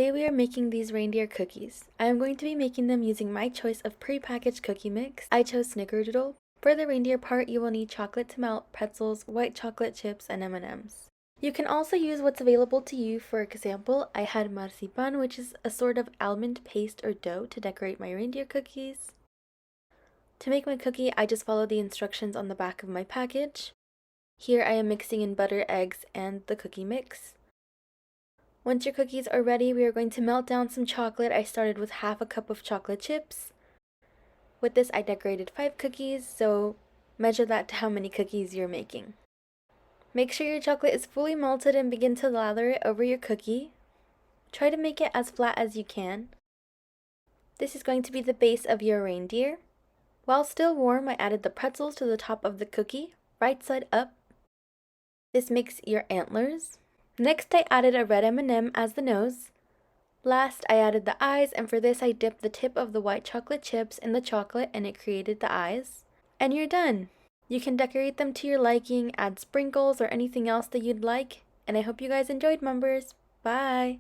today we are making these reindeer cookies. I am going to be making them using my choice of pre-packaged cookie mix. I chose Snickerdoodle. For the reindeer part, you will need chocolate to melt, pretzels, white chocolate chips, and M&Ms. You can also use what's available to you. For example, I had marzipan, which is a sort of almond paste or dough to decorate my reindeer cookies. To make my cookie, I just followed the instructions on the back of my package. Here I am mixing in butter, eggs, and the cookie mix. Once your cookies are ready, we are going to melt down some chocolate. I started with half a cup of chocolate chips. With this, I decorated 5 cookies, so measure that to how many cookies you're making. Make sure your chocolate is fully melted and begin to lather it over your cookie. Try to make it as flat as you can. This is going to be the base of your reindeer. While still warm, I added the pretzels to the top of the cookie, right side up. This makes your antlers. Next, I added a red M&M as the nose. Last, I added the eyes, and for this I dipped the tip of the white chocolate chips in the chocolate and it created the eyes. And you're done! You can decorate them to your liking, add sprinkles or anything else that you'd like. And I hope you guys enjoyed, members. Bye!